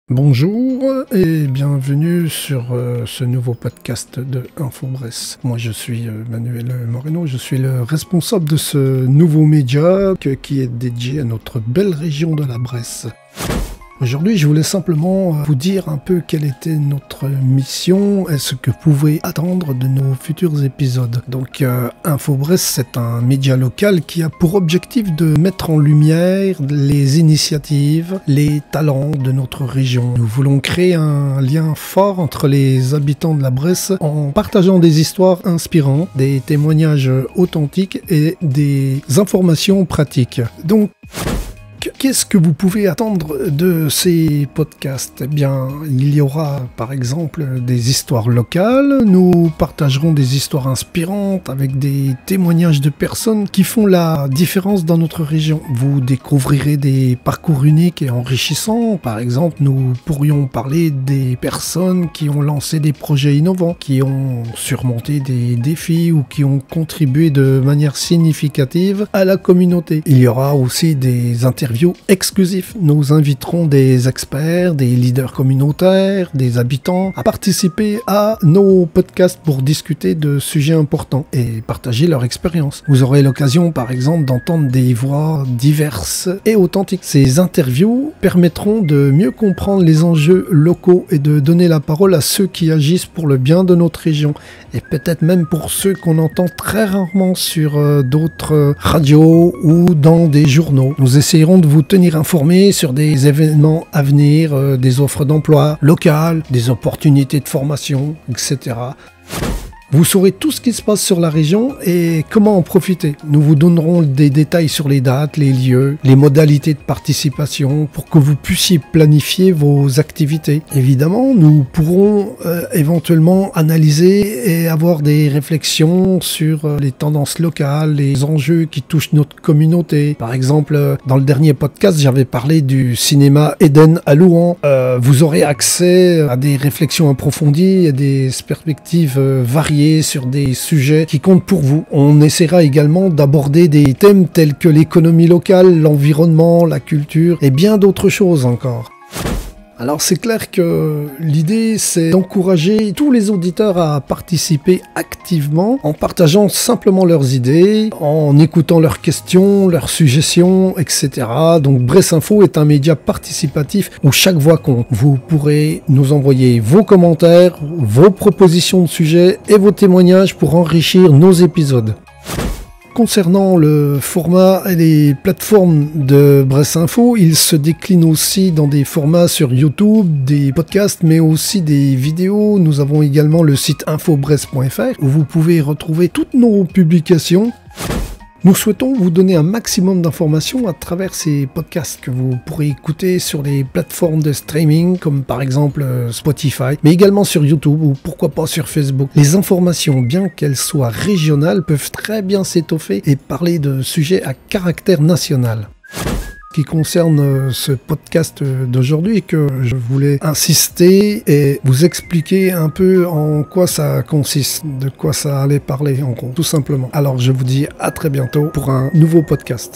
Bonjour et bienvenue sur ce nouveau podcast de InfoBresse. Moi je suis Manuel Moreno, je suis le responsable de ce nouveau média qui est dédié à notre belle région de la Bresse. Aujourd'hui, je voulais simplement vous dire un peu quelle était notre mission et ce que vous pouvez attendre de nos futurs épisodes. Donc, InfoBresse, c'est un média local qui a pour objectif de mettre en lumière les initiatives, les talents de notre région. Nous voulons créer un lien fort entre les habitants de la Bresse en partageant des histoires inspirantes, des témoignages authentiques et des informations pratiques. Donc, qu'est-ce que vous pouvez attendre de ces podcasts? Eh bien, il y aura par exemple des histoires locales, nous partagerons des histoires inspirantes avec des témoignages de personnes qui font la différence dans notre région. Vous découvrirez des parcours uniques et enrichissants. Par exemple, nous pourrions parler des personnes qui ont lancé des projets innovants, qui ont surmonté des défis ou qui ont contribué de manière significative à la communauté. Il y aura aussi des interviews exclusifs. Nous inviterons des experts, des leaders communautaires, des habitants à participer à nos podcasts pour discuter de sujets importants et partager leur expérience. Vous aurez l'occasion par exemple d'entendre des voix diverses et authentiques. Ces interviews permettront de mieux comprendre les enjeux locaux et de donner la parole à ceux qui agissent pour le bien de notre région et peut-être même pour ceux qu'on entend très rarement sur d'autres radios ou dans des journaux. Nous essayerons de vous tenir informés sur des événements à venir, des offres d'emploi locales, des opportunités de formation, etc. Vous saurez tout ce qui se passe sur la région et comment en profiter. Nous vous donnerons des détails sur les dates, les lieux, les modalités de participation pour que vous puissiez planifier vos activités. Évidemment, nous pourrons éventuellement analyser et avoir des réflexions sur les tendances locales, les enjeux qui touchent notre communauté. Par exemple, dans le dernier podcast, j'avais parlé du cinéma Eden à Louan. Vous aurez accès à des réflexions approfondies et des perspectives variées sur des sujets qui comptent pour vous. On essaiera également d'aborder des thèmes tels que l'économie locale, l'environnement, la culture et bien d'autres choses encore. Alors c'est clair que l'idée c'est d'encourager tous les auditeurs à participer activement en partageant simplement leurs idées, en écoutant leurs questions, leurs suggestions, etc. Donc Bresse Info est un média participatif où chaque voix compte. Vous pourrez nous envoyer vos commentaires, vos propositions de sujets et vos témoignages pour enrichir nos épisodes. Concernant le format et les plateformes de Bresse Info, il se décline aussi dans des formats sur YouTube, des podcasts, mais aussi des vidéos. Nous avons également le site infobresse.fr où vous pouvez retrouver toutes nos publications. Nous souhaitons vous donner un maximum d'informations à travers ces podcasts que vous pourrez écouter sur les plateformes de streaming comme par exemple Spotify, mais également sur YouTube ou pourquoi pas sur Facebook. Les informations, bien qu'elles soient régionales, peuvent très bien s'étoffer et parler de sujets à caractère national. Qui concerne ce podcast d'aujourd'hui, que je voulais insister et vous expliquer un peu en quoi ça consiste, de quoi ça allait parler en gros, tout simplement. Alors je vous dis à très bientôt pour un nouveau podcast.